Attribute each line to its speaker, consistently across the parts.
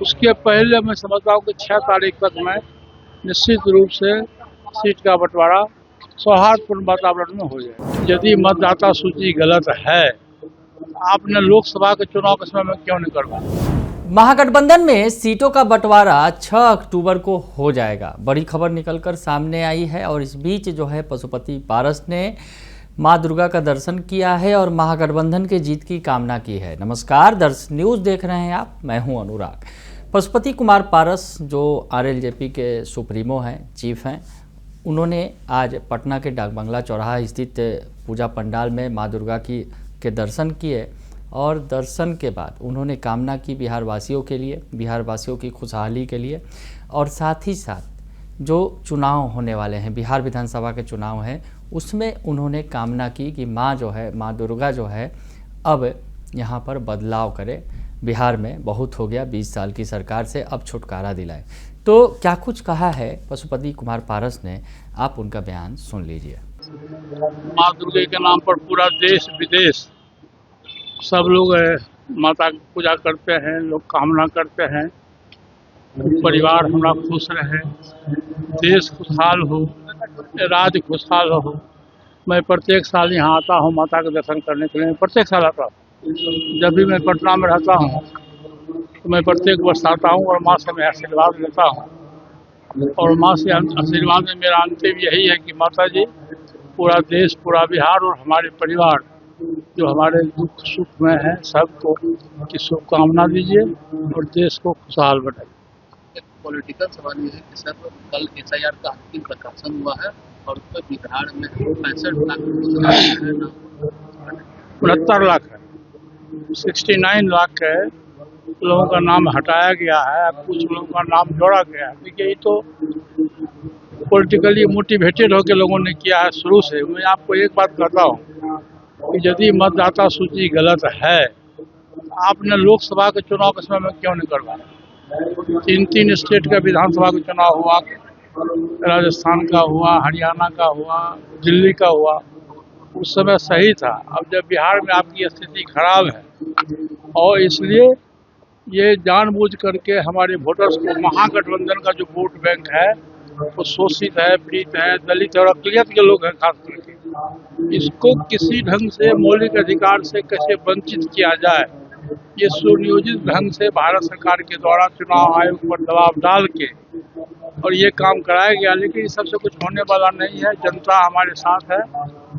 Speaker 1: उसके पहले मैं समझता हूँ कि 6 तारीख तक मैं निश्चित रूप से सीट का बंटवारा सौहार्दपूर्ण वातावरण में हो जाए। यदि मतदाता सूची गलत है, आपने लोकसभा के चुनाव के समय में क्यों नहीं करवाया?
Speaker 2: महागठबंधन में सीटों का बंटवारा 6 अक्टूबर को हो जाएगा। बड़ी खबर निकलकर सामने आई है और इस बीच जो है पशुपति पारस ने मां दुर्गा का दर्शन किया है और महागठबंधन के जीत की कामना की है। नमस्कार, दर्श न्यूज़ देख रहे हैं आप, मैं हूं अनुराग। पशुपति कुमार पारस जो आरएलजेपी के सुप्रीमो हैं, चीफ हैं, उन्होंने आज पटना के डाक बंगला चौराहा स्थित पूजा पंडाल में मां दुर्गा के दर्शन किए और दर्शन के बाद उन्होंने कामना की बिहार वासियों के लिए, बिहार वासियों की खुशहाली के लिए, और साथ ही साथ जो चुनाव होने वाले हैं, बिहार विधानसभा के चुनाव हैं, उसमें उन्होंने कामना की कि माँ दुर्गा जो है अब यहाँ पर बदलाव करे, बिहार में बहुत हो गया 20 साल की सरकार से, अब छुटकारा दिलाए। तो क्या कुछ कहा है पशुपति कुमार पारस ने, आप उनका बयान सुन लीजिए।
Speaker 1: माँ दुर्गा के नाम पर पूरा देश विदेश सब लोग माता की पूजा करते हैं, लोग कामना करते हैं परिवार हमारा खुश रहे, देश खुशहाल हो, राज्य खुशहाल हो। मैं प्रत्येक साल यहाँ आता हूँ माता के दर्शन करने के लिए, प्रत्येक साल आता हूँ। जब भी मैं पटना में रहता हूँ तो मैं प्रत्येक वर्ष आता हूँ और माँ से मैं आशीर्वाद लेता हूँ और माँ से आशीर्वाद में मेरा अंतिम यही है कि माता जी पूरा देश, पूरा बिहार और हमारे परिवार जो हमारे दुख सुख में है सबको की शुभकामना दीजिए और देश को खुशहाल बनाइए।
Speaker 3: पॉलिटिकल सवाल ये है कि सर कल एसआईआर का अंतिम प्रकाशन हुआ है और उसमें बिहार में 65 लाख
Speaker 1: 69 लाख है, 69 लाख है लोगों का नाम हटाया गया है, कुछ लोगों का नाम जोड़ा गया है। देखिए, ये तो पॉलिटिकली मोटिवेटेड होकर लोगों ने किया है शुरू से। मैं आपको एक बात कहता हूँ कि यदि मतदाता सूची गलत है, आपने लोकसभा के चुनाव के समय में क्यों नहीं करवाया? 3 स्टेट का विधानसभा का चुनाव हुआ, राजस्थान का हुआ, हरियाणा का हुआ, दिल्ली का हुआ, उस समय सही था। अब जब बिहार में आपकी स्थिति खराब है और इसलिए ये जानबूझ करके हमारे वोटर्स को, महागठबंधन का जो वोट बैंक है वो शोषित है, पीड़ित है, दलित और अकलियत के लोग हैं खास करके, इसको किसी ढंग से मौलिक अधिकार से कैसे वंचित किया जाए, ये सुनियोजित ढंग से भारत सरकार के द्वारा चुनाव आयोग पर दबाव डाल के और ये काम कराया गया। लेकिन इस सबसे कुछ होने वाला नहीं है। जनता हमारे साथ है,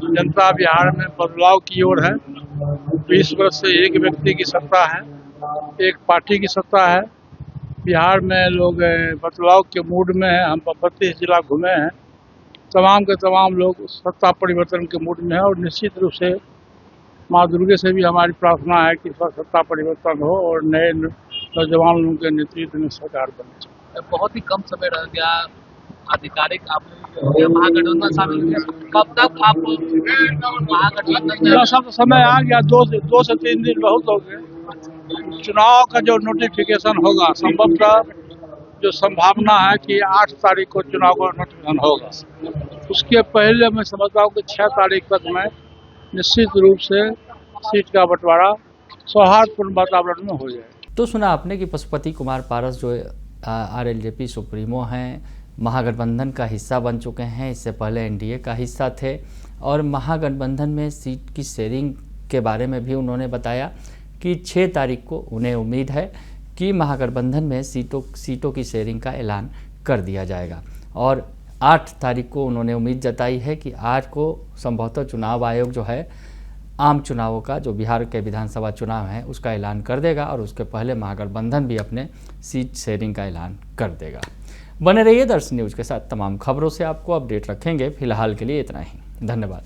Speaker 1: जनता बिहार में बदलाव की ओर है। 20 वर्ष से एक व्यक्ति की सत्ता है, एक पार्टी की सत्ता है। बिहार में लोग बदलाव के मूड में हैं। हम 32 जिला घूमे हैं, तमाम के तमाम लोग सत्ता परिवर्तन के मूड में है और निश्चित रूप से माँ दुर्गा से भी हमारी प्रार्थना है कि सत्ता परिवर्तन हो और नए नौजवान लोगों के नेतृत्व में सरकार बने।
Speaker 3: बहुत ही कम समय रह गया आधिकारिक आप महागठबंधन शामिल हुए, कब तक आप महागठबंधन?
Speaker 1: सब समय आ गया, 2 से 3 दिन बहुत हो गए। चुनाव का जो नोटिफिकेशन होगा, संभवतः जो संभावना है कि 8 तारीख को चुनाव का नोटिफिकेशन होगा। उसके पहले मैं समझता हूँ कि 6 तारीख तक मैं निश्चित रूप से सीट का बंटवारा सौहार्दपूर्ण वातावरण में हो जाए।
Speaker 2: तो सुना आपने कि पशुपति कुमार पारस जो आरएलजेपी सुप्रीमो हैं, महागठबंधन का हिस्सा बन चुके हैं, इससे पहले एनडीए का हिस्सा थे और महागठबंधन में सीट की शेयरिंग के बारे में भी उन्होंने बताया कि 6 तारीख को उन्हें उम्मीद है कि महागठबंधन में सीटों की शेयरिंग का ऐलान कर दिया जाएगा और 8 तारीख को उन्होंने उम्मीद जताई है कि आज को संभवतः चुनाव आयोग जो है आम चुनावों का, जो बिहार के विधानसभा चुनाव है, उसका ऐलान कर देगा और उसके पहले महागठबंधन भी अपने सीट शेयरिंग का ऐलान कर देगा। बने रहिए दर्श न्यूज़ के साथ, तमाम खबरों से आपको अपडेट रखेंगे। फिलहाल के लिए इतना ही, धन्यवाद।